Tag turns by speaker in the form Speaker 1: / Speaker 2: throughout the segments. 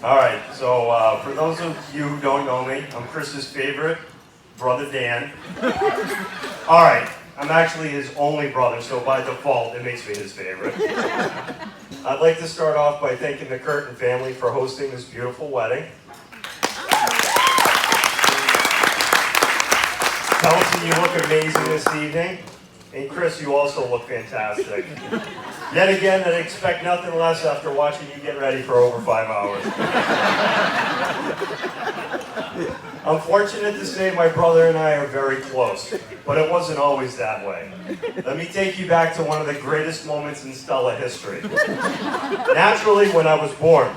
Speaker 1: All right, so for those of you who don't know me, I'm Chris's favorite, brother Dan. All right, I'm actually his only brother, so by default, it makes me his favorite. I'd like to start off by thanking the Curtin family for hosting this beautiful wedding. Kelsey, you look amazing this evening. And Chris, you also look fantastic. Yet again, I expect nothing less after watching you get ready for over 5 hours. I'm fortunate to say my brother and I are very close, but it wasn't always that way. Let me take you back to one of the greatest moments in Stella history. Naturally, when I was born.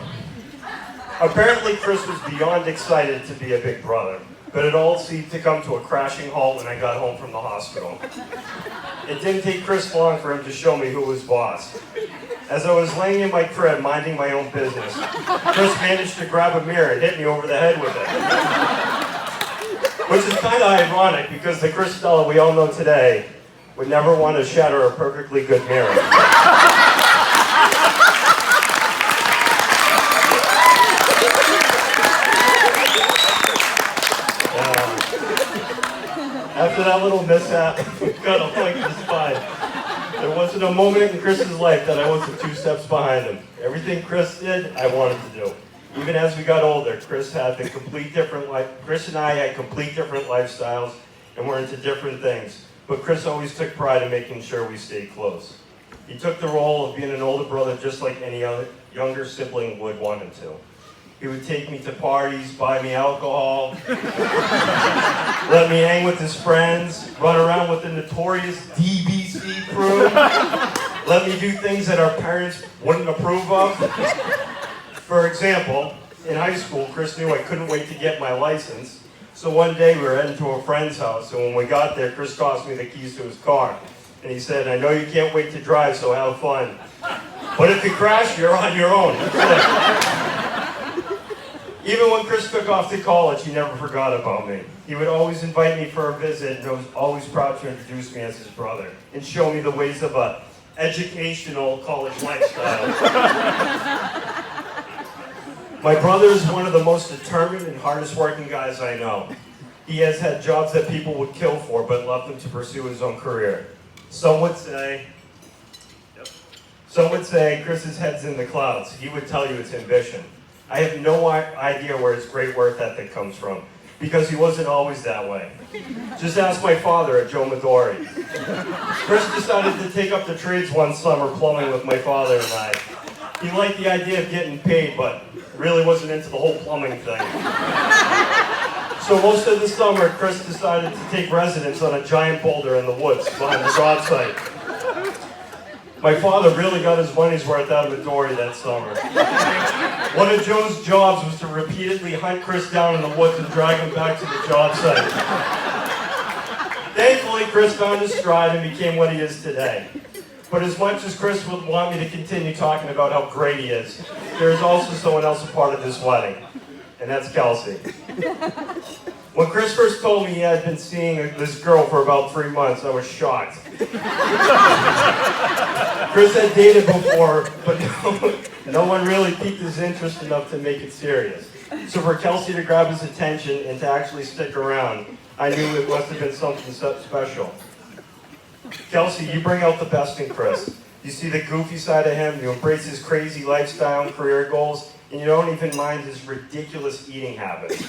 Speaker 1: Apparently, Chris was beyond excited to be a big brother, but it all seemed to come to a crashing halt when I got home from the hospital. It didn't take Chris long for him to show me who was boss. As I was laying in my crib, minding my own business, Chris managed to grab a mirror and hit me over the head with it. Which is kind of ironic, because the Chris Stella we all know today would never want to shatter a perfectly good mirror. After that little mishap, got a point to the spine. There wasn't a moment in Chris's life that I wasn't 2 steps behind him. Everything Chris did, I wanted to do. Even as we got older, Chris and I had complete different lifestyles and were into different things. But Chris always took pride in making sure we stayed close. He took the role of being an older brother just like any other younger sibling would want him to. He would take me to parties, buy me alcohol, let me hang with his friends, run around with the notorious DBC crew, let me do things that our parents wouldn't approve of. For example, in high school, Chris knew I couldn't wait to get my license, so one day we were heading to a friend's house, and when we got there, Chris tossed me the keys to his car, and he said, "I know you can't wait to drive, so have fun. But if you crash, you're on your own." Even when Chris took off to college, he never forgot about me. He would always invite me for a visit, and was always proud to introduce me as his brother and show me the ways of a educational college lifestyle. My brother is one of the most determined and hardest working guys I know. He has had jobs that people would kill for, but left him to pursue his own career. Some would say Chris's head's in the clouds. He would tell you it's ambition. I have no idea where his great work ethic comes from, because he wasn't always that way. Just ask my father at Joe Midori. Chris decided to take up the trades one summer, plumbing with my father and I. He liked the idea of getting paid, but really wasn't into the whole plumbing thing. So most of the summer, Chris decided to take residence on a giant boulder in the woods behind the job site. My father really got his money's worth out of Midori that summer. One of Joe's jobs was to repeatedly hunt Chris down in the woods and drag him back to the job site. Thankfully, Chris found his stride and became what he is today. But as much as Chris would want me to continue talking about how great he is, there is also someone else a part of this wedding, and that's Kelsey. When Chris first told me he had been seeing this girl for about 3 months, I was shocked. Chris had dated before, but no one really piqued his interest enough to make it serious. So for Kelsey to grab his attention and to actually stick around, I knew it must have been something special. Kelsey, you bring out the best in Chris. You see the goofy side of him, you embrace his crazy lifestyle and career goals, and you don't even mind his ridiculous eating habits.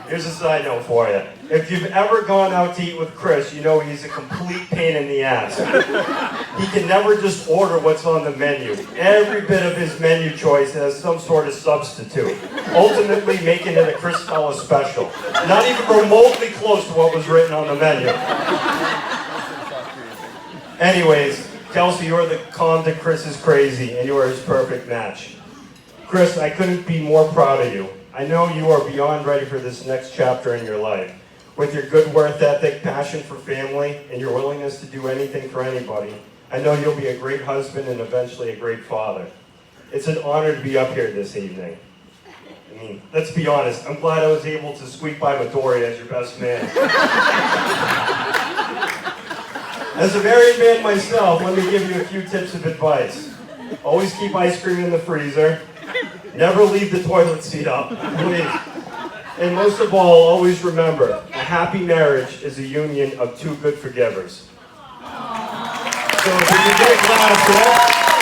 Speaker 1: Here's a side note for you. If you've ever gone out to eat with Chris, you know he's a complete pain in the ass. He can never just order what's on the menu. Every bit of his menu choice has some sort of substitute, ultimately making it a Chris Stella special. Not even remotely close to what was written on the menu. Anyways, Kelsey, you're the calm to Chris's crazy, and you are his perfect match. Chris, I couldn't be more proud of you. I know you are beyond ready for this next chapter in your life. With your good work ethic, passion for family, and your willingness to do anything for anybody, I know you'll be a great husband and eventually a great father. It's an honor to be up here this evening. I mean, let's be honest, I'm glad I was able to squeak by Midori as your best man. As a married man myself, let me give you a few tips of advice. Always keep ice cream in the freezer. Never leave the toilet seat up, please. And most of all, always remember, a happy marriage is a union of two good forgivers. So if you can get a glass,